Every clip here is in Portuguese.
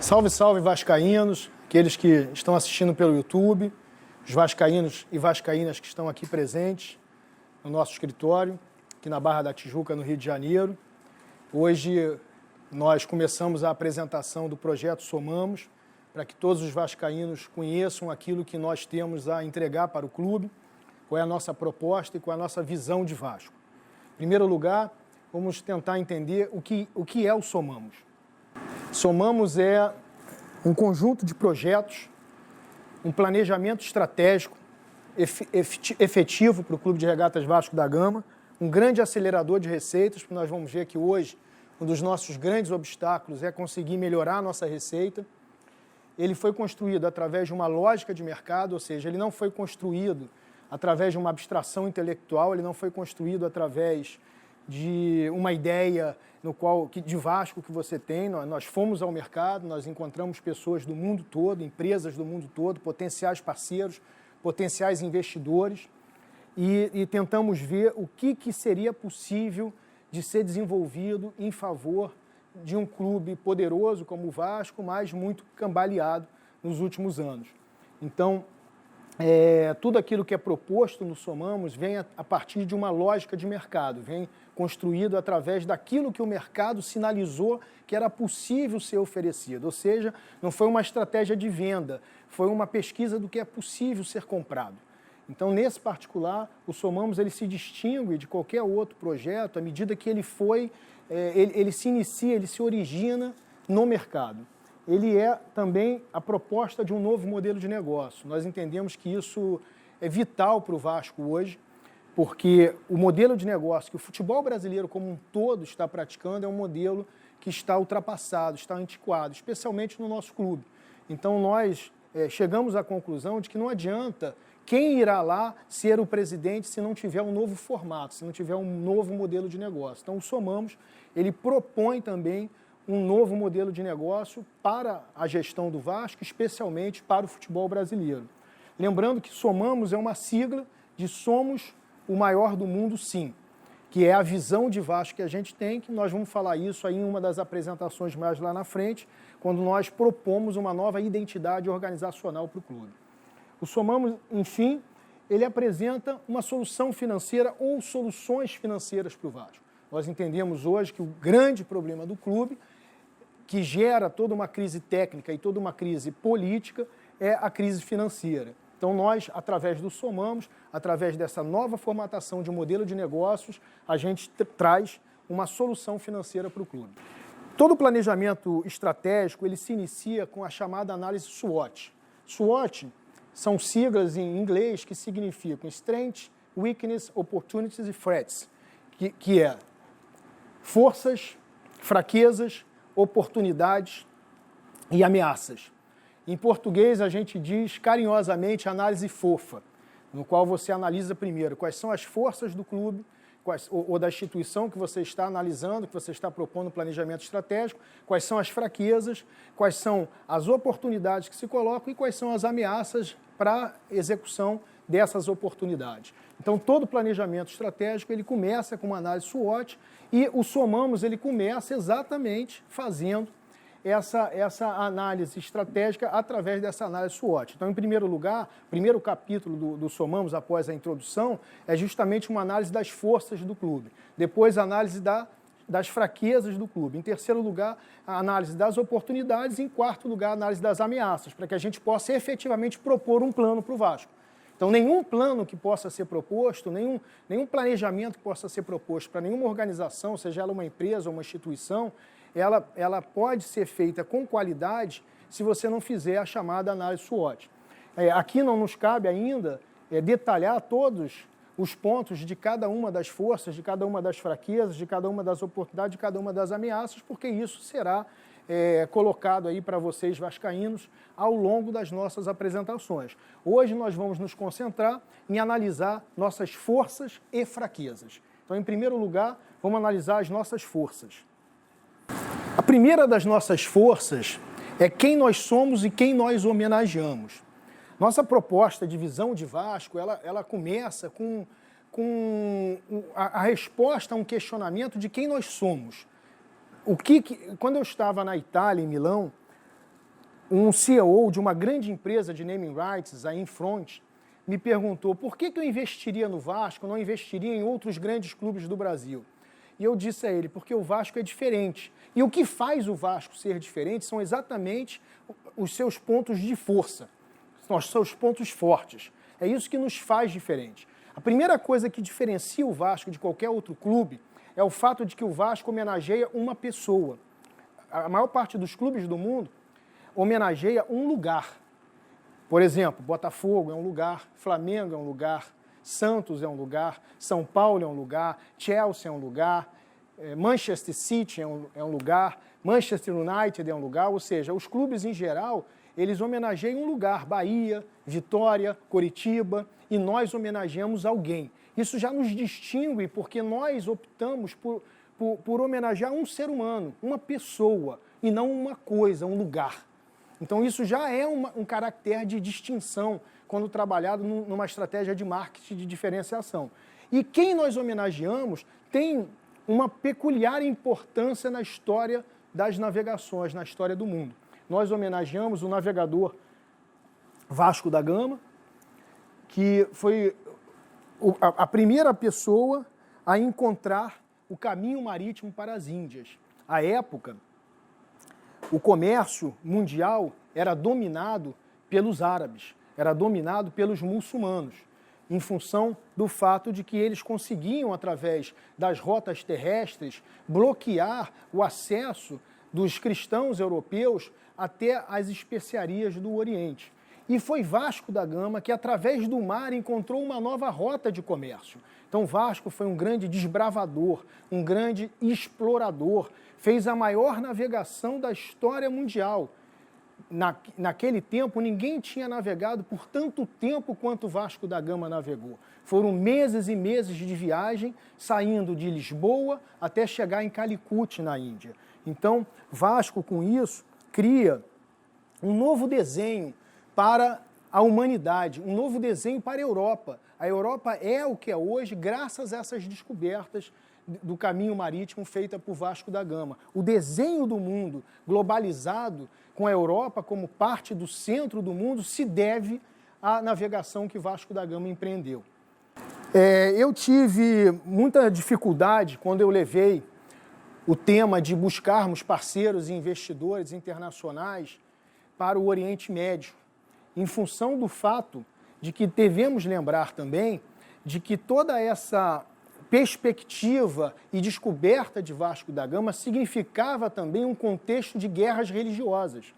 Salve, salve, vascaínos, aqueles que estão assistindo pelo YouTube, os vascaínos e vascaínas que estão aqui presentes no nosso escritório, aqui na Barra da Tijuca, no Rio de Janeiro. Hoje nós começamos a apresentação do projeto Somamos, para que todos os vascaínos conheçam aquilo que nós temos a entregar para o clube, qual é a nossa proposta e qual é a nossa visão de Vasco. Em primeiro lugar, vamos tentar entender o que é o Somamos. Somamos é um conjunto de projetos, um planejamento estratégico efetivo para o Clube de Regatas Vasco da Gama, um grande acelerador de receitas, porque nós vamos ver que hoje um dos nossos grandes obstáculos é conseguir melhorar a nossa receita. Ele foi construído através de uma lógica de mercado, ou seja, ele não foi construído através de uma abstração intelectual, ele não foi construído através de uma ideia de Vasco que você tem. Nós fomos ao mercado, nós encontramos pessoas do mundo todo, empresas do mundo todo, potenciais parceiros, potenciais investidores, e tentamos ver o que seria possível de ser desenvolvido em favor de um clube poderoso como o Vasco, mas muito cambaleado nos últimos anos. Então, tudo aquilo que é proposto no Somamos vem a partir de uma lógica de mercado, vem construído através daquilo que o mercado sinalizou que era possível ser oferecido, ou seja, não foi uma estratégia de venda, foi uma pesquisa do que é possível ser comprado. Então, nesse particular, o Somamos ele se distingue de qualquer outro projeto à medida que ele se inicia, ele se origina no mercado. Ele é também a proposta de um novo modelo de negócio. Nós entendemos que isso é vital para o Vasco hoje, porque o modelo de negócio que o futebol brasileiro como um todo está praticando é um modelo que está ultrapassado, está antiquado, especialmente no nosso clube. Então, nós chegamos à conclusão de que não adianta quem irá lá ser o presidente se não tiver um novo formato, se não tiver um novo modelo de negócio. Então, o Somamos, ele propõe também um novo modelo de negócio para a gestão do Vasco, especialmente para o futebol brasileiro. Lembrando que Somamos é uma sigla de Somos o Maior do Mundo, sim, que é a visão de Vasco que a gente tem, que nós vamos falar isso aí em uma das apresentações mais lá na frente, quando nós propomos uma nova identidade organizacional para o clube. O Somamos, enfim, ele apresenta uma solução financeira ou soluções financeiras para o Vasco. Nós entendemos hoje que o grande problema do clube, que gera toda uma crise técnica e toda uma crise política, é a crise financeira. Então nós, através do Somamos, através dessa nova formatação de um modelo de negócios, a gente traz uma solução financeira para o clube. Todo o planejamento estratégico, ele se inicia com a chamada análise SWOT. SWOT são siglas em inglês que significam Strengths, Weakness, Opportunities e Threats, que é forças, fraquezas, oportunidades e ameaças. Em português, a gente diz carinhosamente análise fofa, no qual você analisa primeiro quais são as forças do clube, ou da instituição que você está analisando, que você está propondo um planejamento estratégico, quais são as fraquezas, quais são as oportunidades que se colocam e quais são as ameaças para a execução dessas oportunidades. Então, todo planejamento estratégico ele começa com uma análise SWOT e o Somamos ele começa exatamente fazendo essa análise estratégica através dessa análise SWOT. Então, em primeiro lugar, o primeiro capítulo do Somamos, após a introdução, é justamente uma análise das forças do clube. Depois, a análise das fraquezas do clube. Em terceiro lugar, a análise das oportunidades. E, em quarto lugar, a análise das ameaças, para que a gente possa efetivamente propor um plano para o Vasco. Então, nenhum plano que possa ser proposto, nenhum planejamento que possa ser proposto para nenhuma organização, seja ela uma empresa ou uma instituição, ela pode ser feita com qualidade se você não fizer a chamada análise SWOT. Aqui não nos cabe ainda detalhar todos os pontos de cada uma das forças, de cada uma das fraquezas, de cada uma das oportunidades, de cada uma das ameaças, porque isso será colocado aí para vocês vascaínos ao longo das nossas apresentações. Hoje nós vamos nos concentrar em analisar nossas forças e fraquezas. Então, em primeiro lugar, vamos analisar as nossas forças. A primeira das nossas forças é quem nós somos e quem nós homenageamos. Nossa proposta de visão de Vasco, ela começa com a resposta a um questionamento de quem nós somos. Quando eu estava na Itália, em Milão, eu tive a oportunidade de conhecer um dos maiores clubes do mundo, que é o Milan AC. O Milan AC, ele é um clube que um CEO de uma grande empresa de naming rights, a Infront, me perguntou por que eu investiria no Vasco, não investiria em outros grandes clubes do Brasil. E eu disse a ele, porque o Vasco é diferente. E o que faz o Vasco ser diferente são exatamente os seus pontos de força, os seus pontos fortes. É isso que nos faz diferente. A primeira coisa que diferencia o Vasco de qualquer outro clube é o fato de que o Vasco homenageia uma pessoa. A maior parte dos clubes do mundo homenageia um lugar. Por exemplo, Botafogo é um lugar, Flamengo é um lugar, Santos é um lugar, São Paulo é um lugar, Chelsea é um lugar, Manchester City é um lugar, Manchester United é um lugar, ou seja, os clubes em geral, eles homenageiam um lugar, Bahia, Vitória, Coritiba, e nós homenageamos alguém. Isso já nos distingue porque nós optamos por homenagear um ser humano, uma pessoa, e não uma coisa, um lugar. Então isso já é um caractere de distinção quando trabalhado numa estratégia de marketing de diferenciação. E quem nós homenageamos tem uma peculiar importância na história das navegações, na história do mundo. Nós homenageamos o navegador Vasco da Gama, que foi a primeira pessoa a encontrar o caminho marítimo para as Índias. À época, o comércio mundial era dominado pelos árabes, era dominado pelos muçulmanos, em função do fato de que eles conseguiam, através das rotas terrestres, bloquear o acesso dos cristãos europeus até as especiarias do Oriente. E foi Vasco da Gama que, através do mar, encontrou uma nova rota de comércio. Então, Vasco foi um grande desbravador, um grande explorador, fez a maior navegação da história mundial. Naquele tempo, ninguém tinha navegado por tanto tempo quanto Vasco da Gama navegou. Foram meses e meses de viagem, saindo de Lisboa até chegar em Calicut, na Índia. Então, Vasco, com isso, cria um novo desenho para a humanidade, um novo desenho para a Europa. A Europa é o que é hoje, graças a essas descobertas do caminho marítimo feita por Vasco da Gama. O desenho do mundo globalizado, com a Europa como parte do centro do mundo, se deve à navegação que Vasco da Gama empreendeu. Eu tive muita dificuldade quando eu levei o tema de buscarmos parceiros e investidores internacionais para o Oriente Médio, em função do fato de que devemos lembrar também de que toda essa perspectiva e descoberta de Vasco da Gama significava também um contexto de guerras religiosas.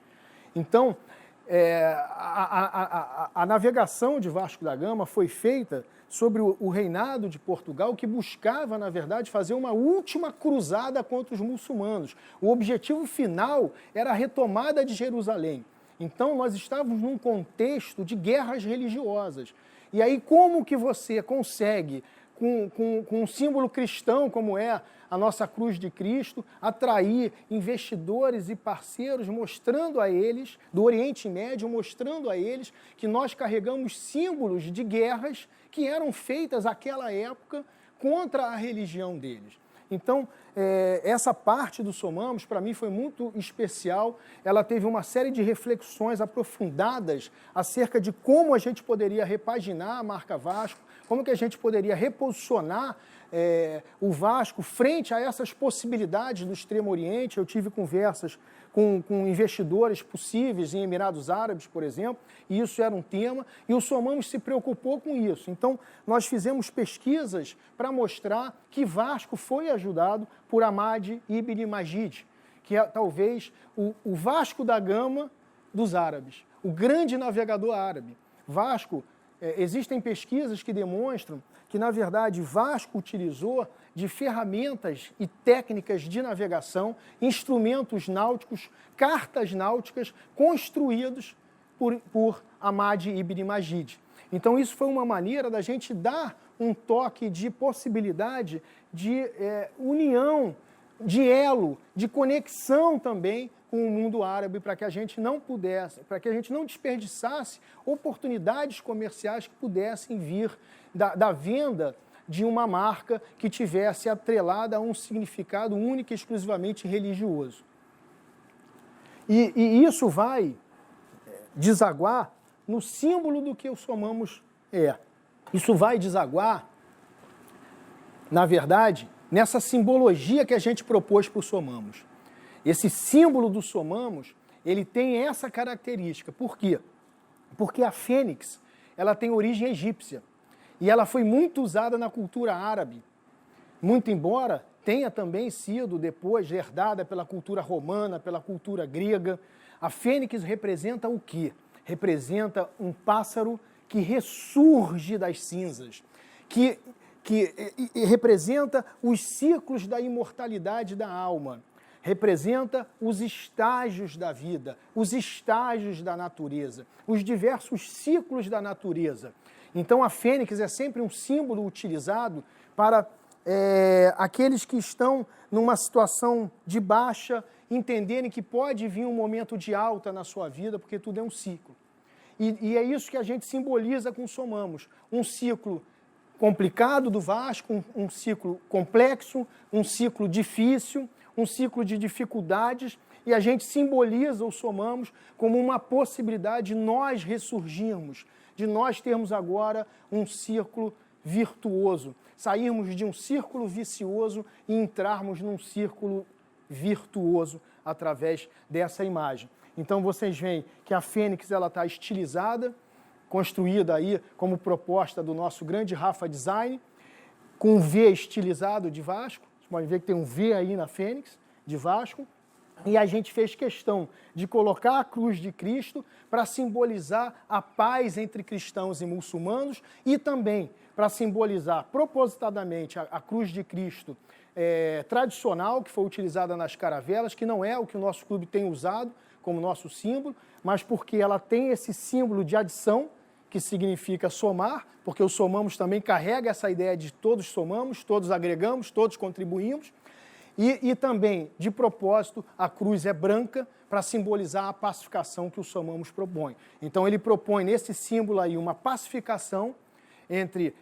Então, a navegação de Vasco da Gama foi feita sobre o reinado de Portugal, que buscava, na verdade, fazer uma última cruzada contra os muçulmanos. O objetivo final era a retomada de Jerusalém. Então, nós estávamos num contexto de guerras religiosas. E aí, como que você consegue, com um símbolo cristão, como é a nossa cruz de Cristo, atrair investidores e parceiros, mostrando a eles, do Oriente Médio, mostrando a eles que nós carregamos símbolos de guerras que eram feitas naquela época contra a religião deles. Então, essa parte do Somamos, para mim, foi muito especial. Ela teve uma série de reflexões aprofundadas acerca de como a gente poderia repaginar a marca Vasco, como que a gente poderia reposicionar o Vasco frente a essas possibilidades do Extremo Oriente. Eu tive conversas com investidores possíveis em Emirados Árabes, por exemplo, e isso era um tema, e o Somamos se preocupou com isso. Então, nós fizemos pesquisas para mostrar que Vasco foi ajudado por Ahmad Ibn Majid, que é talvez o Vasco da Gama dos árabes, o grande navegador árabe. Vasco, existem pesquisas que demonstram que, na verdade, Vasco utilizou de ferramentas e técnicas de navegação, instrumentos náuticos, cartas náuticas construídos por Ahmad Ibn Majid. Então, isso foi uma maneira da gente dar um toque de possibilidade de união, de elo, de conexão também com o mundo árabe, para que a gente não pudesse, para que a gente não desperdiçasse oportunidades comerciais que pudessem vir da venda de uma marca que tivesse atrelada a um significado único e exclusivamente religioso. E isso vai desaguar no símbolo do que o Somamos é. Isso vai desaguar, na verdade, nessa simbologia que a gente propôs para o Somamos. Esse símbolo do Somamos, ele tem essa característica. Por quê? Porque a fênix, ela tem origem egípcia e ela foi muito usada na cultura árabe, muito embora tenha também sido depois herdada pela cultura romana, pela cultura grega. A fênix representa o quê? Representa um pássaro que ressurge das cinzas, que representa os ciclos da imortalidade da alma, representa os estágios da vida, os estágios da natureza, os diversos ciclos da natureza. Então a fênix é sempre um símbolo utilizado para aqueles que estão numa situação de baixa entenderem que pode vir um momento de alta na sua vida, porque tudo é um ciclo. E é isso que a gente simboliza com o Somamos. Um ciclo complicado do Vasco, um ciclo complexo, um ciclo difícil, um ciclo de dificuldades, e a gente simboliza o Somamos como uma possibilidade de nós ressurgirmos, de nós termos agora um círculo virtuoso, sairmos de um círculo vicioso e entrarmos num círculo virtuoso através dessa imagem. Então vocês veem que a fênix ela está estilizada, construída aí como proposta do nosso grande Rafa Design, com um V estilizado de Vasco. Vocês podem ver que tem um V aí na fênix de Vasco. E a gente fez questão de colocar a cruz de Cristo para simbolizar a paz entre cristãos e muçulmanos e também para simbolizar propositadamente a cruz de Cristo tradicional, que foi utilizada nas caravelas, que não é o que o nosso clube tem usado como nosso símbolo, mas porque ela tem esse símbolo de adição, que significa somar, porque o Somamos também carrega essa ideia de todos somamos, todos agregamos, todos contribuímos. E também, de propósito, a cruz é branca para simbolizar a pacificação que o Somamos propõe. Então ele propõe nesse símbolo aí uma pacificação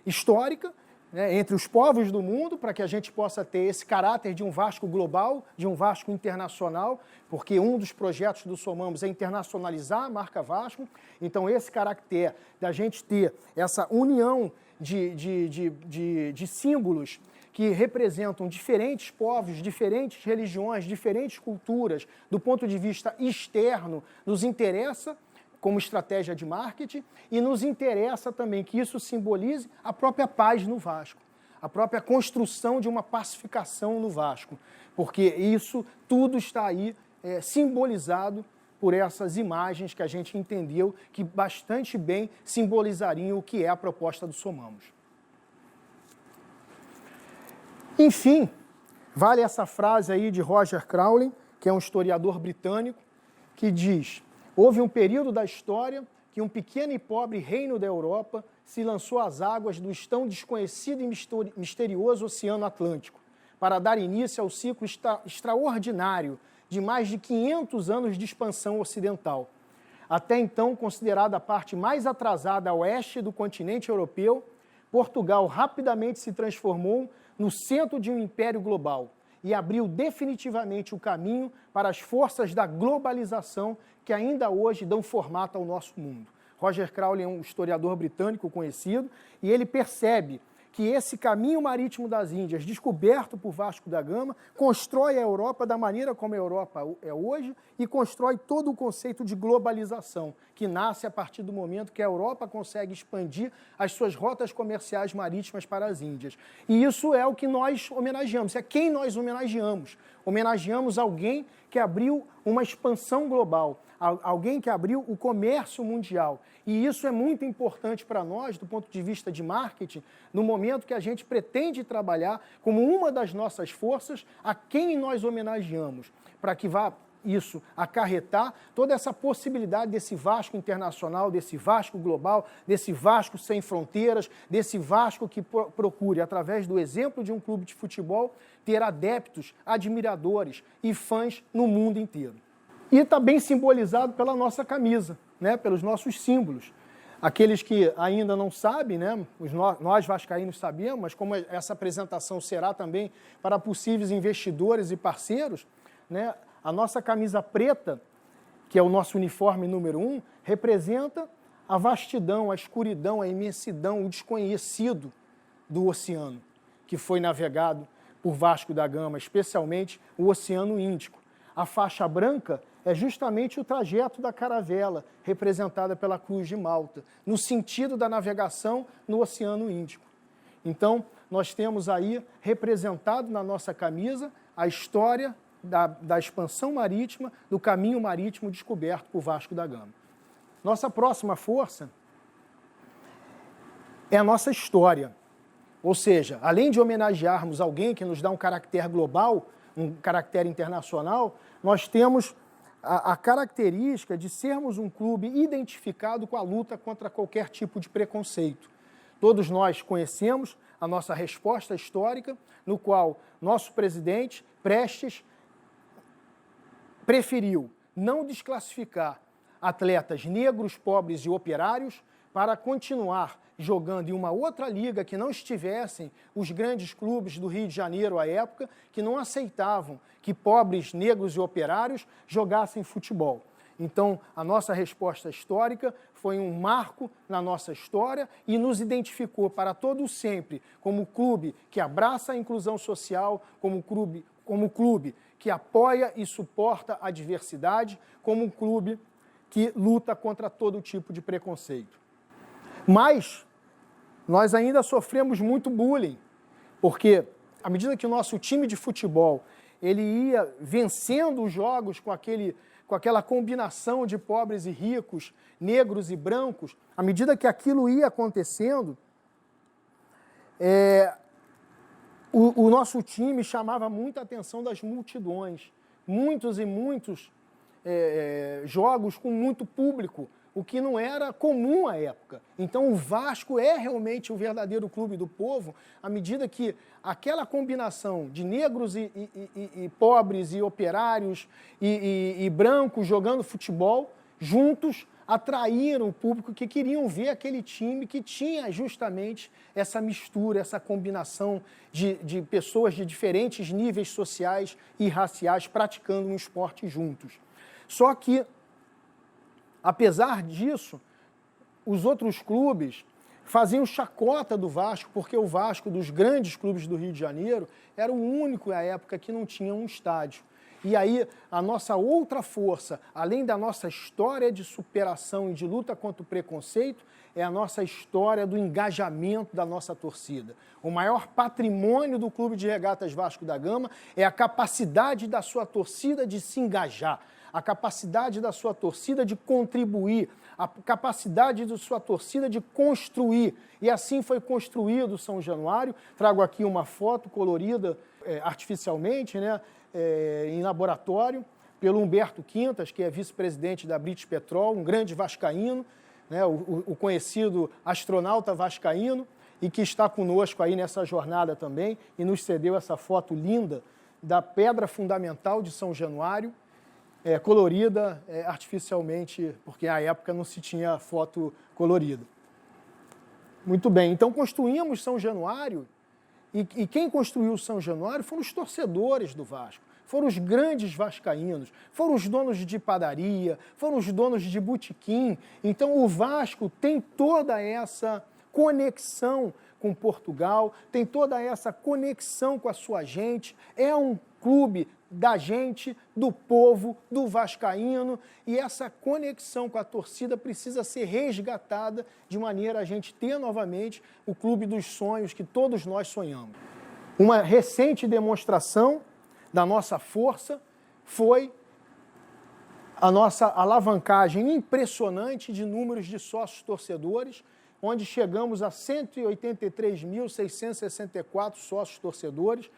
histórica, né, entre os povos do mundo, para que a gente possa ter esse caráter de um Vasco global, de um Vasco internacional, porque um dos projetos do Somamos é internacionalizar a marca Vasco. Então esse caráter da gente ter essa união de símbolos que representam diferentes povos, diferentes religiões, diferentes culturas, do ponto de vista externo, nos interessa como estratégia de marketing e nos interessa também que isso simbolize a própria paz no Vasco, a própria construção de uma pacificação no Vasco, porque isso tudo está aí simbolizado por essas imagens que a gente entendeu que bastante bem simbolizariam o que é a proposta do Somamos. Enfim, vale essa frase aí de Roger Crowley, que é um historiador britânico, que diz: houve um período da história que um pequeno e pobre reino da Europa se lançou às águas do tão desconhecido e misterioso Oceano Atlântico, para dar início ao ciclo extraordinário de mais de 500 anos de expansão ocidental. Até então considerada a parte mais atrasada a oeste do continente europeu, Portugal rapidamente se transformou no centro de um império global e abriu definitivamente o caminho para as forças da globalização que ainda hoje dão formato ao nosso mundo. Roger Crowley é um historiador britânico conhecido e ele percebe que esse caminho marítimo das Índias, descoberto por Vasco da Gama, constrói a Europa da maneira como a Europa é hoje e constrói todo o conceito de globalização, que nasce a partir do momento que a Europa consegue expandir as suas rotas comerciais marítimas para as Índias. E isso é o que nós homenageamos, é quem nós homenageamos. Homenageamos alguém que abriu uma expansão global, alguém que abriu o comércio mundial. E isso é muito importante para nós, do ponto de vista de marketing, no momento que a gente pretende trabalhar como uma das nossas forças a quem nós homenageamos, para que vá isso acarretar toda essa possibilidade desse Vasco internacional, desse Vasco global, desse Vasco sem fronteiras, desse Vasco que procure, através do exemplo de um clube de futebol, ter adeptos, admiradores e fãs no mundo inteiro. E está bem simbolizado pela nossa camisa, né, pelos nossos símbolos. Aqueles que ainda não sabem, né, nós vascaínos sabemos, mas como essa apresentação será também para possíveis investidores e parceiros, né, a nossa camisa preta, que é o nosso uniforme número 1, representa a vastidão, a escuridão, a imensidão, o desconhecido do oceano, que foi navegado por Vasco da Gama, especialmente o Oceano Índico. A faixa branca é justamente o trajeto da caravela, representada pela Cruz de Malta, no sentido da navegação no Oceano Índico. Então, nós temos aí representado na nossa camisa a história da expansão marítima, do caminho marítimo descoberto por Vasco da Gama. Nossa próxima força é a nossa história. Ou seja, além de homenagearmos alguém que nos dá um caráter global, um caráter internacional, nós temos a característica de sermos um clube identificado com a luta contra qualquer tipo de preconceito. Todos nós conhecemos a nossa resposta histórica, no qual nosso presidente, Prestes, preferiu não desclassificar atletas negros, pobres e operários para continuar jogando em uma outra liga que não estivessem os grandes clubes do Rio de Janeiro à época, que não aceitavam que pobres, negros e operários jogassem futebol. Então, a nossa resposta histórica foi um marco na nossa história e nos identificou para todo sempre como clube que abraça a inclusão social, como clube que apoia e suporta a diversidade, como um clube que luta contra todo tipo de preconceito. Mas nós ainda sofremos muito bullying, porque à medida que o nosso time de futebol ele ia vencendo os jogos com aquela combinação de pobres e ricos, negros e brancos, à medida que aquilo ia acontecendo, o nosso time chamava muita atenção das multidões. Muitos e muitos jogos com muito público, o que não era comum à época. Então o Vasco é realmente o verdadeiro clube do povo, à medida que aquela combinação de negros e pobres e operários e brancos jogando futebol, juntos atraíram o público que queriam ver aquele time que tinha justamente essa mistura, essa combinação de pessoas de diferentes níveis sociais e raciais praticando um esporte juntos. Só que, apesar disso, os outros clubes faziam chacota do Vasco, porque o Vasco, dos grandes clubes do Rio de Janeiro, era o único à época que não tinha um estádio. E aí, a nossa outra força, além da nossa história de superação e de luta contra o preconceito, é a nossa história do engajamento da nossa torcida. O maior patrimônio do Clube de Regatas Vasco da Gama é a capacidade da sua torcida de se engajar, a capacidade da sua torcida de contribuir, a capacidade da sua torcida de construir. E assim foi construído o São Januário. Trago aqui uma foto colorida artificialmente, né, em laboratório, pelo Humberto Quintas, que é vice-presidente da British Petrol, um grande vascaíno, né, o conhecido astronauta vascaíno, e que está conosco aí nessa jornada também, e nos cedeu essa foto linda da pedra fundamental de São Januário, colorida artificialmente, porque à época não se tinha foto colorida. Muito bem, então construímos São Januário, e quem construiu São Januário foram os torcedores do Vasco, foram os grandes vascaínos, foram os donos de padaria, foram os donos de botequim. Então o Vasco tem toda essa conexão com Portugal, tem toda essa conexão com a sua gente, é um clube da gente, do povo, do vascaíno, e essa conexão com a torcida precisa ser resgatada de maneira a gente ter novamente o clube dos sonhos que todos nós sonhamos. Uma recente demonstração da nossa força foi a nossa alavancagem impressionante de números de sócios torcedores, onde chegamos a 183.664 sócios torcedores,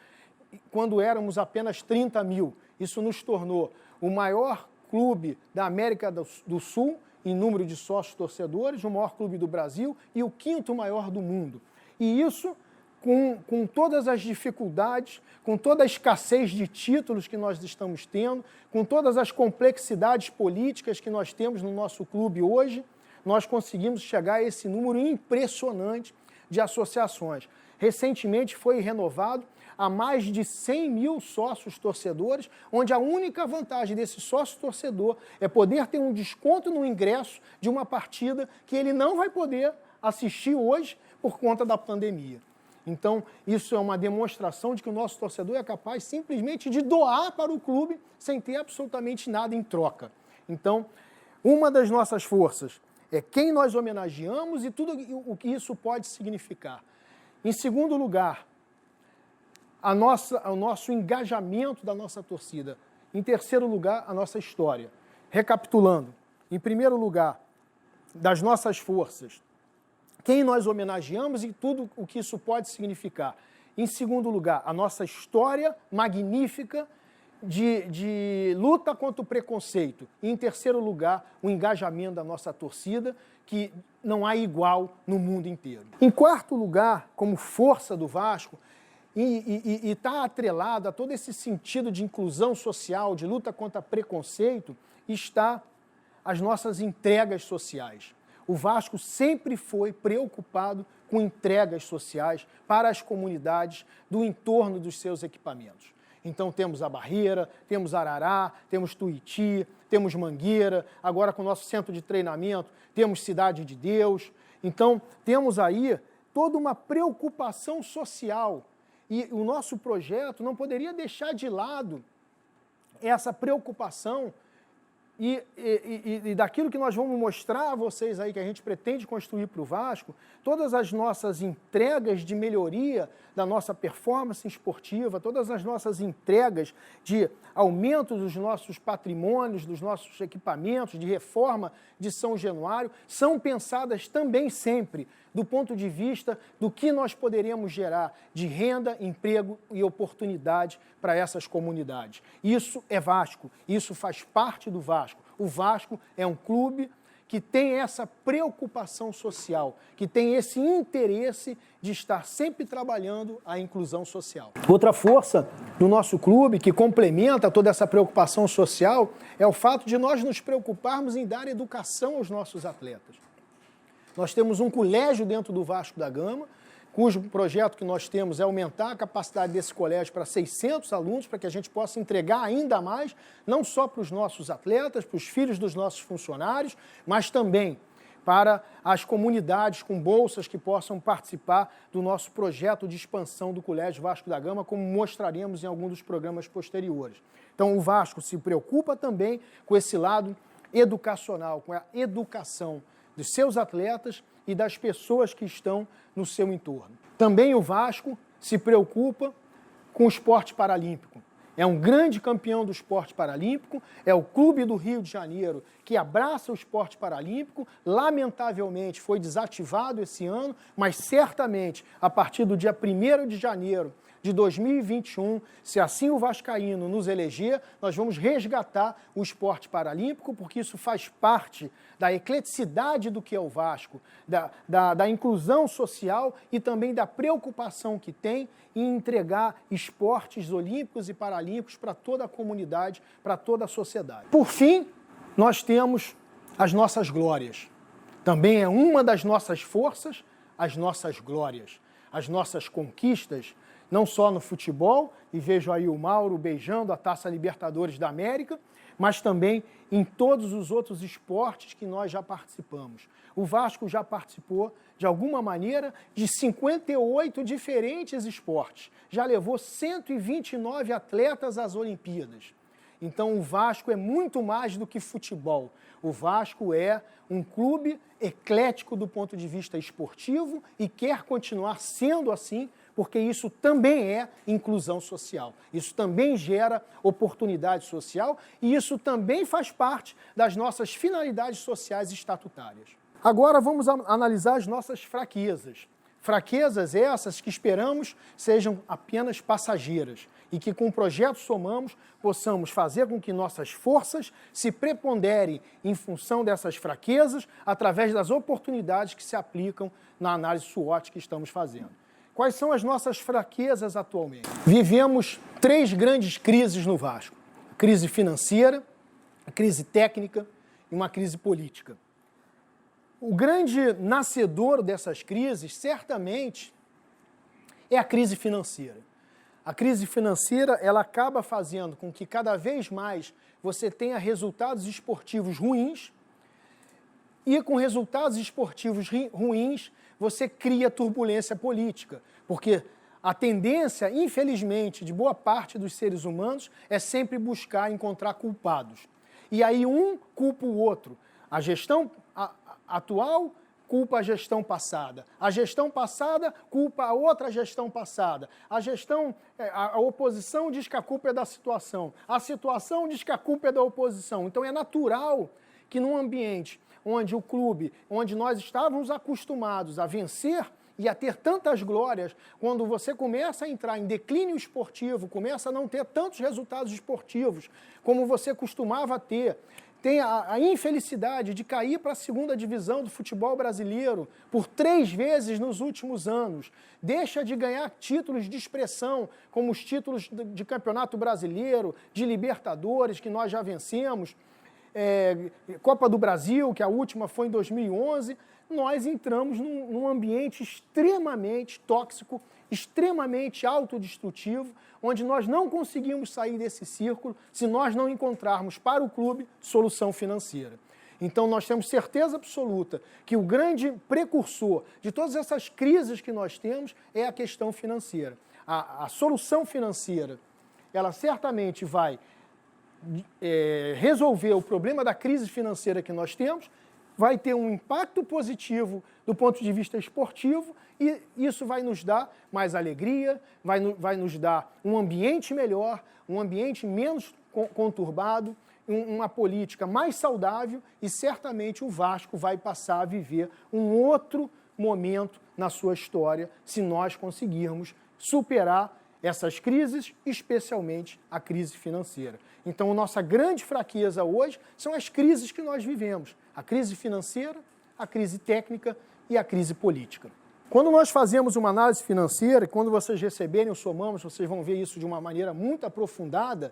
quando éramos apenas 30 mil. Isso nos tornou o maior clube da América do Sul em número de sócios torcedores, o maior clube do Brasil e o quinto maior do mundo. E isso com todas as dificuldades, com toda a escassez de títulos que nós estamos tendo, com todas as complexidades políticas que nós temos no nosso clube hoje, nós conseguimos chegar a esse número impressionante de associações. Recentemente foi renovado a mais de 100 mil sócios torcedores, onde a única vantagem desse sócio torcedor é poder ter um desconto no ingresso de uma partida que ele não vai poder assistir hoje por conta da pandemia. Então, isso é uma demonstração de que o nosso torcedor é capaz simplesmente de doar para o clube sem ter absolutamente nada em troca. Então, uma das nossas forças é quem nós homenageamos e tudo o que isso pode significar. Em segundo lugar, o nosso engajamento da nossa torcida. Em terceiro lugar, a nossa história. Recapitulando, em primeiro lugar, das nossas forças, quem nós homenageamos e tudo o que isso pode significar. Em segundo lugar, a nossa história magnífica de luta contra o preconceito. E, em terceiro lugar, o engajamento da nossa torcida, que não há igual no mundo inteiro. Em quarto lugar, como força do Vasco, e está atrelado a todo esse sentido de inclusão social, de luta contra preconceito, está as nossas entregas sociais. O Vasco sempre foi preocupado com entregas sociais para as comunidades do entorno dos seus equipamentos. Então temos a Barreira, temos Arará, temos Tuiuti, temos Mangueira, agora com o nosso centro de treinamento, temos Cidade de Deus. Então temos aí toda uma preocupação social e o nosso projeto não poderia deixar de lado essa preocupação e daquilo que nós vamos mostrar a vocês aí, que a gente pretende construir para o Vasco, todas as nossas entregas de melhoria da nossa performance esportiva, todas as nossas entregas de aumento dos nossos patrimônios, dos nossos equipamentos, de reforma de São Januário, são pensadas também sempre do ponto de vista do que nós poderíamos gerar de renda, emprego e oportunidade para essas comunidades. Isso é Vasco, isso faz parte do Vasco. O Vasco é um clube que tem essa preocupação social, que tem esse interesse de estar sempre trabalhando a inclusão social. Outra força do nosso clube, que complementa toda essa preocupação social, é o fato de nós nos preocuparmos em dar educação aos nossos atletas. Nós temos um colégio dentro do Vasco da Gama, cujo projeto que nós temos é aumentar a capacidade desse colégio para 600 alunos, para que a gente possa entregar ainda mais, não só para os nossos atletas, para os filhos dos nossos funcionários, mas também para as comunidades com bolsas que possam participar do nosso projeto de expansão do Colégio Vasco da Gama, como mostraremos em algum dos programas posteriores. Então, o Vasco se preocupa também com esse lado educacional, com a educação dos seus atletas e das pessoas que estão no seu entorno. Também o Vasco se preocupa com o esporte paralímpico. É um grande campeão do esporte paralímpico, é o Clube do Rio de Janeiro que abraça o esporte paralímpico, lamentavelmente foi desativado esse ano, mas certamente a partir do dia 1º de janeiro de 2021, se assim o vascaíno nos eleger, nós vamos resgatar o esporte paralímpico, porque isso faz parte da ecleticidade do que é o Vasco, da inclusão social e também da preocupação que tem em entregar esportes olímpicos e paralímpicos para toda a comunidade, para toda a sociedade. Por fim, nós temos as nossas glórias. Também é uma das nossas forças, as nossas glórias, as nossas conquistas, não só no futebol, e vejo aí o Mauro beijando a Taça Libertadores da América, mas também em todos os outros esportes que nós já participamos. O Vasco já participou, de alguma maneira, de 58 diferentes esportes. Já levou 129 atletas às Olimpíadas. Então, o Vasco é muito mais do que futebol. O Vasco é um clube eclético do ponto de vista esportivo e quer continuar sendo assim, porque isso também é inclusão social. Isso também gera oportunidade social e isso também faz parte das nossas finalidades sociais estatutárias. Agora vamos analisar as nossas fraquezas. Fraquezas essas que esperamos sejam apenas passageiras e que com o projeto Somamos possamos fazer com que nossas forças se preponderem em função dessas fraquezas através das oportunidades que se aplicam na análise SWOT que estamos fazendo. Quais são as nossas fraquezas atualmente? Vivemos 3 grandes crises no Vasco. A crise financeira, a crise técnica e uma crise política. O grande nascedor dessas crises, certamente, é a crise financeira. A crise financeira, ela acaba fazendo com que cada vez mais você tenha resultados esportivos ruins, e com resultados esportivos ruins, você cria turbulência política, porque a tendência, infelizmente, de boa parte dos seres humanos é sempre buscar encontrar culpados. E aí um culpa o outro. A gestão atual culpa a gestão passada. A gestão passada culpa a outra gestão passada. A oposição diz que a culpa é da situação. A situação diz que a culpa é da oposição. Então é natural que num ambiente onde o clube, onde nós estávamos acostumados a vencer e a ter tantas glórias, quando você começa a entrar em declínio esportivo, começa a não ter tantos resultados esportivos como você costumava ter, tem a infelicidade de cair para a segunda divisão do futebol brasileiro por 3 vezes nos últimos anos, deixa de ganhar títulos de expressão, como os títulos de Campeonato Brasileiro, de Libertadores, que nós já vencemos, Copa do Brasil, que a última foi em 2011, nós entramos num ambiente extremamente tóxico, extremamente autodestrutivo, onde nós não conseguimos sair desse círculo se nós não encontrarmos para o clube solução financeira. Então nós temos certeza absoluta que o grande precursor de todas essas crises que nós temos é a questão financeira. A solução financeira, ela certamente vai resolver o problema da crise financeira que nós temos, vai ter um impacto positivo do ponto de vista esportivo e isso vai nos dar mais alegria, vai nos dar um ambiente melhor, um ambiente menos conturbado, uma política mais saudável e certamente o Vasco vai passar a viver um outro momento na sua história se nós conseguirmos superar essas crises, especialmente a crise financeira. Então, a nossa grande fraqueza hoje são as crises que nós vivemos. A crise financeira, a crise técnica e a crise política. Quando nós fazemos uma análise financeira, quando vocês receberem o Somamos, vocês vão ver isso de uma maneira muito aprofundada,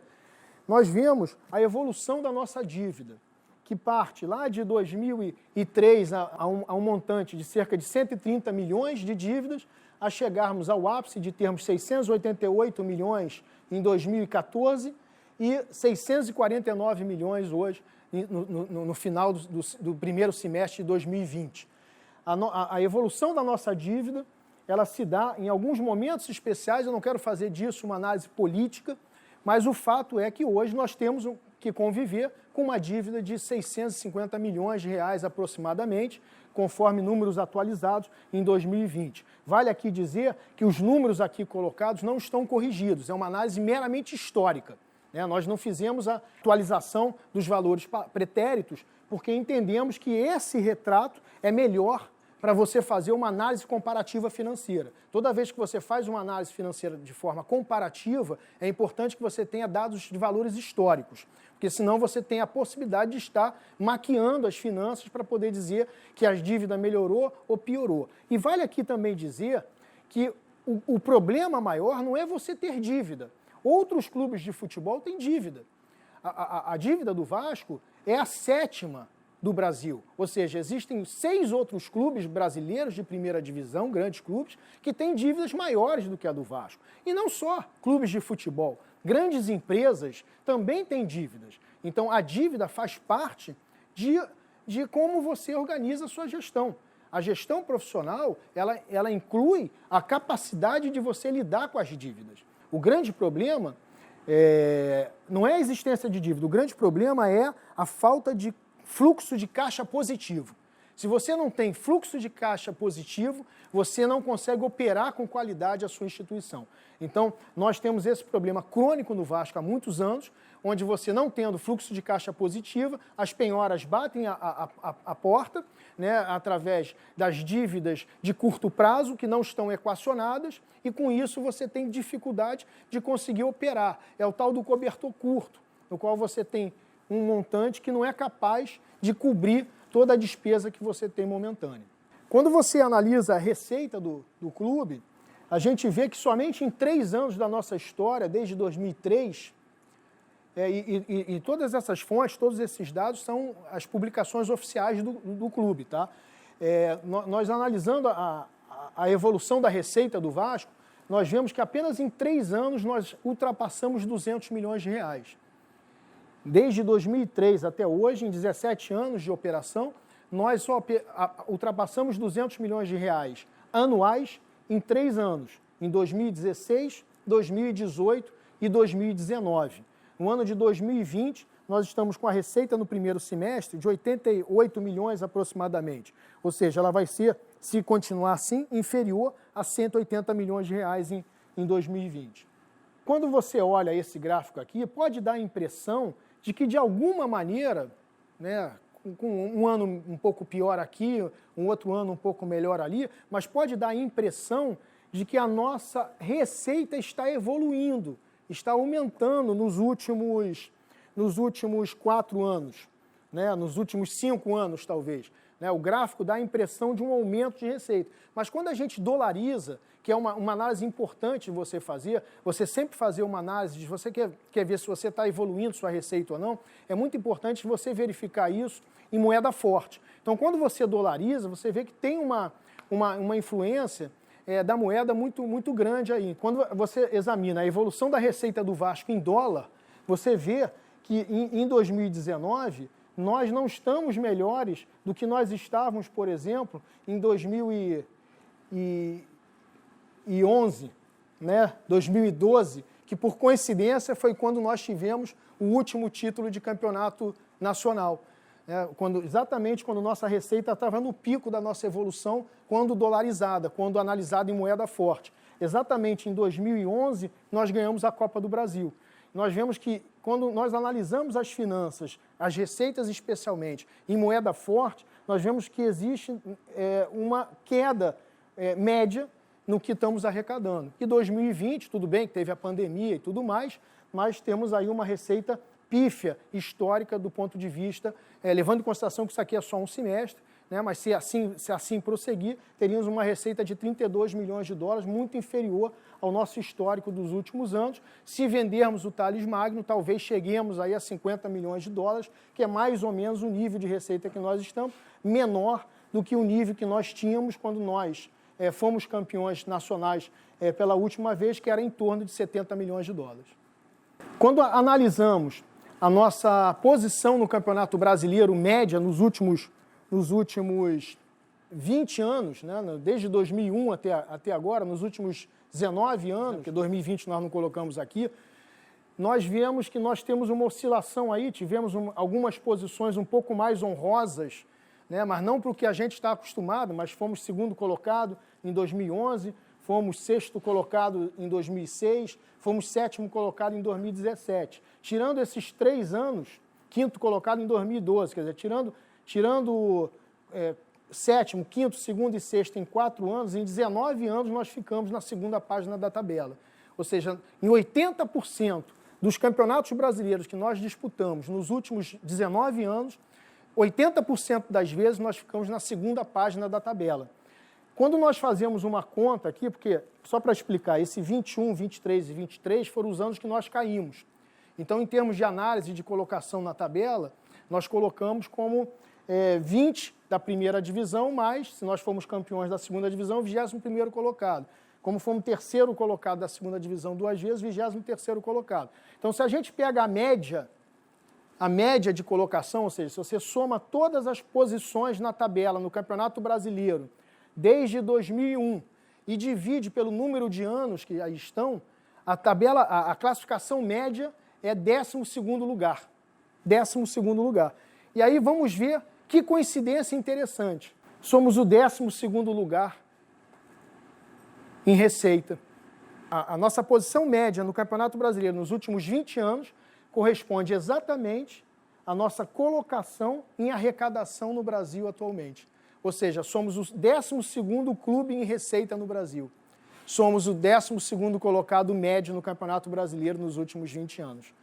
nós vemos a evolução da nossa dívida, que parte lá de 2003 a um montante de cerca de 130 milhões de dívidas, a chegarmos ao ápice de termos 688 milhões em 2014 e 649 milhões hoje, no final do primeiro semestre de 2020. A evolução da nossa dívida, ela se dá em alguns momentos especiais, eu não quero fazer disso uma análise política, mas o fato é que hoje nós temos que conviver com uma dívida de 650 milhões de reais aproximadamente, conforme números atualizados em 2020. Vale aqui dizer que os números aqui colocados não estão corrigidos, é uma análise meramente histórica. Nós não fizemos a atualização dos valores pretéritos, porque entendemos que esse retrato é melhor para você fazer uma análise comparativa financeira. Toda vez que você faz uma análise financeira de forma comparativa, é importante que você tenha dados de valores históricos, porque senão você tem a possibilidade de estar maquiando as finanças para poder dizer que a dívida melhorou ou piorou. E vale aqui também dizer que o problema maior não é você ter dívida. Outros clubes de futebol têm dívida. A dívida do Vasco é a 7ª do Brasil. Ou seja, existem 6 outros clubes brasileiros de primeira divisão, grandes clubes, que têm dívidas maiores do que a do Vasco. E não só clubes de futebol. Grandes empresas também têm dívidas. Então, a dívida faz parte de como você organiza a sua gestão. A gestão profissional, ela inclui a capacidade de você lidar com as dívidas. O grande problema não é a existência de dívida, o grande problema é a falta de fluxo de caixa positivo. Se você não tem fluxo de caixa positivo, você não consegue operar com qualidade a sua instituição. Então, nós temos esse problema crônico no Vasco há muitos anos, onde você não tendo fluxo de caixa positiva, as penhoras batem a porta, através das dívidas de curto prazo que não estão equacionadas, e com isso você tem dificuldade de conseguir operar. É o tal do cobertor curto, no qual você tem um montante que não é capaz de cobrir toda a despesa que você tem momentânea. Quando você analisa a receita do clube, a gente vê que somente em 3 anos da nossa história, desde 2003, e todas essas fontes, todos esses dados são as publicações oficiais do clube, tá? Nós analisando a evolução da receita do Vasco, nós vemos que apenas em 3 anos nós ultrapassamos 200 milhões de reais. Desde 2003 até hoje, em 17 anos de operação, nós só ultrapassamos 200 milhões de reais anuais em 3 anos, em 2016, 2018 e 2019. No ano de 2020, nós estamos com a receita no primeiro semestre de 88 milhões aproximadamente. Ou seja, ela vai ser, se continuar assim, inferior a 180 milhões de reais em 2020. Quando você olha esse gráfico aqui, pode dar a impressão de que, de alguma maneira, né, com um ano um pouco pior aqui, um outro ano um pouco melhor ali, mas pode dar a impressão de que a nossa receita está evoluindo, está aumentando nos últimos 4 anos, né, nos últimos 5 anos talvez. Né, o gráfico dá a impressão de um aumento de receita. Mas quando a gente dolariza, que é uma análise importante de você fazer, você sempre fazer uma análise de você quer ver se você está evoluindo sua receita ou não, é muito importante você verificar isso em moeda forte. Então, quando você dolariza, você vê que tem uma influência da moeda muito grande aí. Quando você examina a evolução da receita do Vasco em dólar, você vê que em 2019 nós não estamos melhores do que nós estávamos, por exemplo, em 2011, né? 2012, que por coincidência foi quando nós tivemos o último título de campeonato nacional. Exatamente quando nossa receita estava no pico da nossa evolução, quando dolarizada, quando analisada em moeda forte. Exatamente em 2011, nós ganhamos a Copa do Brasil. Nós vemos que, quando nós analisamos as finanças, as receitas especialmente, em moeda forte, nós vemos que existe uma queda média no que estamos arrecadando. E 2020, tudo bem que teve a pandemia e tudo mais, mas temos aí uma receita pífia, histórica do ponto de vista, levando em consideração que isso aqui é só um semestre, né, mas se assim prosseguir, teríamos uma receita de 32 milhões de dólares, muito inferior ao nosso histórico dos últimos anos. Se vendermos o Thales Magno, talvez cheguemos aí a 50 milhões de dólares, que é mais ou menos o nível de receita que nós estamos, menor do que o nível que nós tínhamos quando nós fomos campeões nacionais pela última vez, que era em torno de 70 milhões de dólares. Quando analisamos a nossa posição no Campeonato Brasileiro média nos últimos 20 anos, né, desde 2001 até agora, nos últimos 19 anos, porque 2020 nós não colocamos aqui, nós vemos que nós temos uma oscilação aí, tivemos algumas posições um pouco mais honrosas, né, mas não para o que a gente está acostumado, mas fomos segundo colocado em 2011, fomos sexto colocado em 2006, fomos sétimo colocado em 2017. Tirando esses 3 anos, quinto colocado em 2012, quer dizer, tirando sétimo, quinto, segundo e sexto em 4 anos, em 19 anos nós ficamos na segunda página da tabela. Ou seja, em 80% dos campeonatos brasileiros que nós disputamos nos últimos 19 anos, 80% das vezes nós ficamos na segunda página da tabela. Quando nós fazemos uma conta aqui, porque, só para explicar, esse 21, 23 e 23 foram os anos que nós caímos. Então, em termos de análise de colocação na tabela, nós colocamos como 20 da primeira divisão, mas, se nós formos campeões da segunda divisão, 21º colocado. Como fomos terceiro colocado da segunda divisão 2 vezes, 23º colocado. Então, se a gente pega a média de colocação, ou seja, se você soma todas as posições na tabela no Campeonato Brasileiro, desde 2001, e divide pelo número de anos que aí estão, a classificação média é 12º lugar. 12º lugar. E aí vamos ver que coincidência interessante. Somos o 12º lugar em receita. A nossa posição média no Campeonato Brasileiro nos últimos 20 anos corresponde exatamente à nossa colocação em arrecadação no Brasil atualmente. Ou seja, somos o 12º clube em receita no Brasil. Somos o 12º colocado médio no Campeonato Brasileiro nos últimos 20 anos.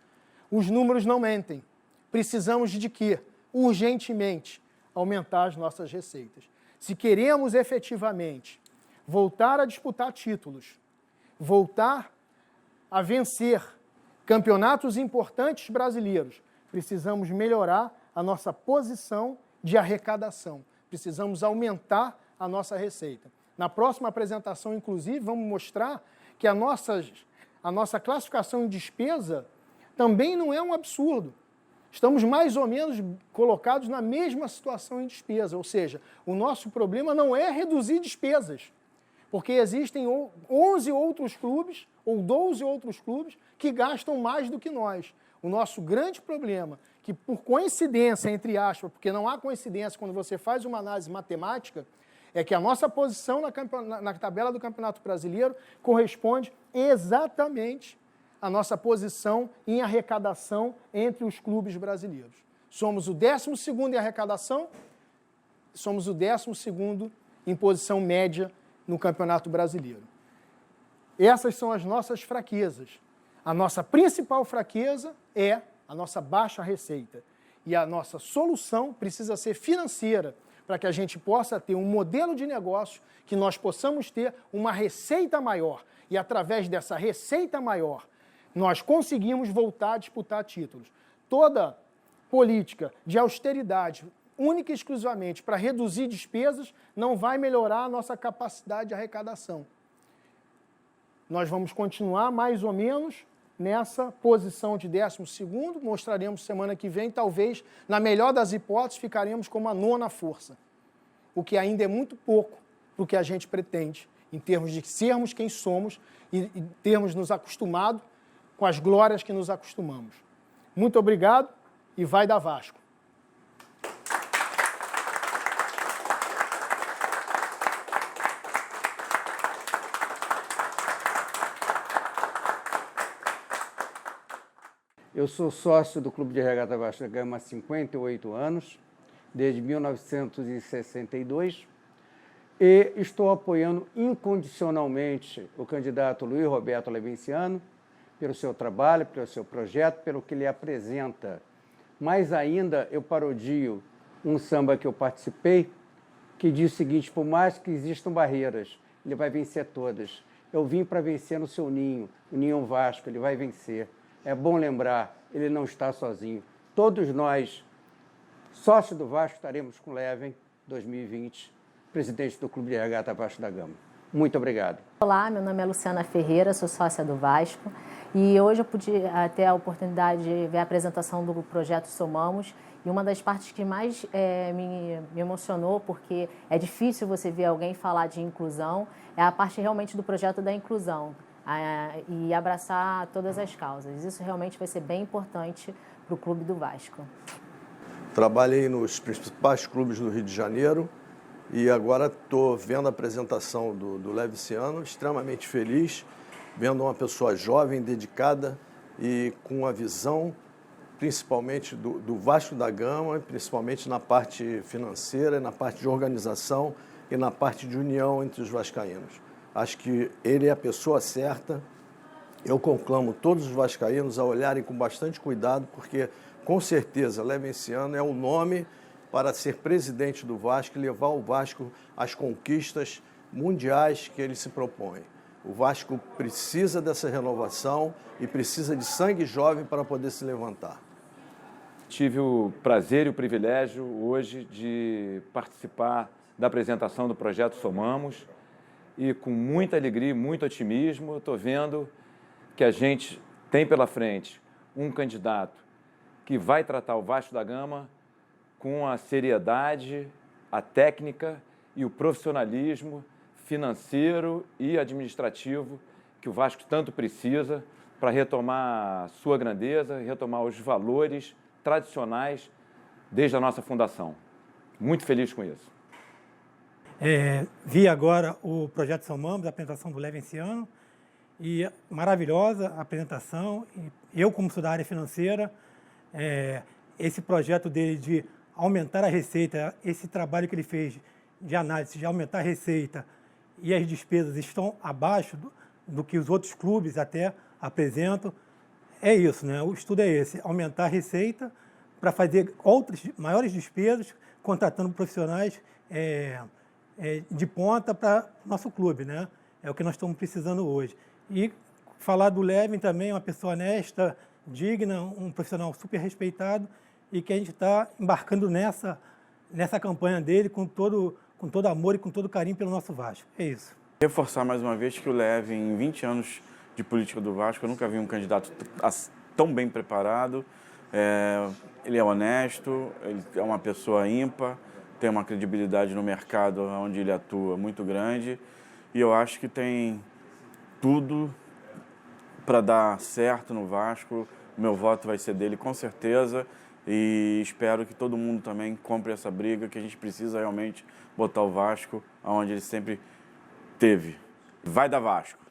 Os números não mentem. Precisamos de quê? Urgentemente, aumentar as nossas receitas. Se queremos efetivamente voltar a disputar títulos, voltar a vencer campeonatos importantes brasileiros, precisamos melhorar a nossa posição de arrecadação. Precisamos aumentar a nossa receita. Na próxima apresentação, inclusive, vamos mostrar que a nossa classificação em despesa também não é um absurdo. Estamos mais ou menos colocados na mesma situação em despesa, ou seja, o nosso problema não é reduzir despesas, porque existem 11 outros clubes ou 12 outros clubes que gastam mais do que nós. O nosso grande problema, que por coincidência, entre aspas, porque não há coincidência quando você faz uma análise matemática, é que a nossa posição na tabela do Campeonato Brasileiro corresponde exatamente à nossa posição em arrecadação entre os clubes brasileiros. Somos o 12º em arrecadação, somos o 12º em posição média no Campeonato Brasileiro. Essas são as nossas fraquezas. A nossa principal fraqueza é a nossa baixa receita. E a nossa solução precisa ser financeira, para que a gente possa ter um modelo de negócio, que nós possamos ter uma receita maior. E através dessa receita maior, nós conseguimos voltar a disputar títulos. Toda política de austeridade, única e exclusivamente para reduzir despesas, não vai melhorar a nossa capacidade de arrecadação. Nós vamos continuar mais ou menos nessa posição de 12º, mostraremos semana que vem, talvez, na melhor das hipóteses, ficaremos como a 9ª força, o que ainda é muito pouco para o que a gente pretende, em termos de sermos quem somos e termos nos acostumado com as glórias que nos acostumamos. Muito obrigado e vai dar Vasco! Eu sou sócio do Clube de Regata Vasco da Gama há 58 anos, desde 1962, e estou apoiando incondicionalmente o candidato Luiz Roberto Levenciano pelo seu trabalho, pelo seu projeto, pelo que ele apresenta. Mais ainda, eu parodio um samba que eu participei, que diz o seguinte: por mais que existam barreiras, ele vai vencer todas. Eu vim para vencer no seu ninho, o Ninho Vasco, ele vai vencer. É bom lembrar, ele não está sozinho. Todos nós, sócios do Vasco, estaremos com o Leven 2020, presidente do Clube de Regata Vasco da Gama. Muito obrigado. Olá, meu nome é Luciana Ferreira, sou sócia do Vasco e hoje eu pude ter a oportunidade de ver a apresentação do projeto Somamos, e uma das partes que mais me emocionou, porque é difícil você ver alguém falar de inclusão, é a parte realmente do projeto da inclusão. E abraçar todas as causas. Isso realmente vai ser bem importante para o Clube do Vasco. Trabalhei nos principais clubes do Rio de Janeiro e agora estou vendo a apresentação do Levenciano, extremamente feliz, vendo uma pessoa jovem, dedicada e com a visão principalmente do Vasco da Gama, principalmente na parte financeira, na parte de organização e na parte de união entre os vascaínos. Acho que ele é a pessoa certa. Eu conclamo todos os vascaínos a olharem com bastante cuidado, porque, com certeza, Levenciano é o nome para ser presidente do Vasco e levar o Vasco às conquistas mundiais que ele se propõe. O Vasco precisa dessa renovação e precisa de sangue jovem para poder se levantar. Tive o prazer e o privilégio hoje de participar da apresentação do projeto Somamos, e com muita alegria, muito otimismo, estou vendo que a gente tem pela frente um candidato que vai tratar o Vasco da Gama com a seriedade, a técnica e o profissionalismo financeiro e administrativo que o Vasco tanto precisa para retomar sua grandeza, retomar os valores tradicionais desde a nossa fundação. Muito feliz com isso. Vi agora o projeto Somamos, a apresentação do Levenciano, e maravilhosa a apresentação. Eu, como sou da área financeira, esse projeto dele de aumentar a receita, esse trabalho que ele fez de análise, de aumentar a receita e as despesas estão abaixo do que os outros clubes até apresentam. É isso, né? O estudo é esse, aumentar a receita para fazer outras maiores despesas, contratando profissionais de ponta para o nosso clube, né? É o que nós estamos precisando hoje. E falar do Leven também, uma pessoa honesta, digna, um profissional super respeitado, e que a gente está embarcando nessa campanha dele com todo amor e com todo carinho pelo nosso Vasco. É isso. Reforçar mais uma vez que o Leve, em 20 anos de política do Vasco, eu nunca vi um candidato tão bem preparado. Ele é honesto, ele é uma pessoa ímpar, tem uma credibilidade no mercado onde ele atua muito grande, e eu acho que tem tudo para dar certo no Vasco. O meu voto vai ser dele com certeza, e espero que todo mundo também compre essa briga, que a gente precisa realmente botar o Vasco onde ele sempre teve. Vai dar Vasco!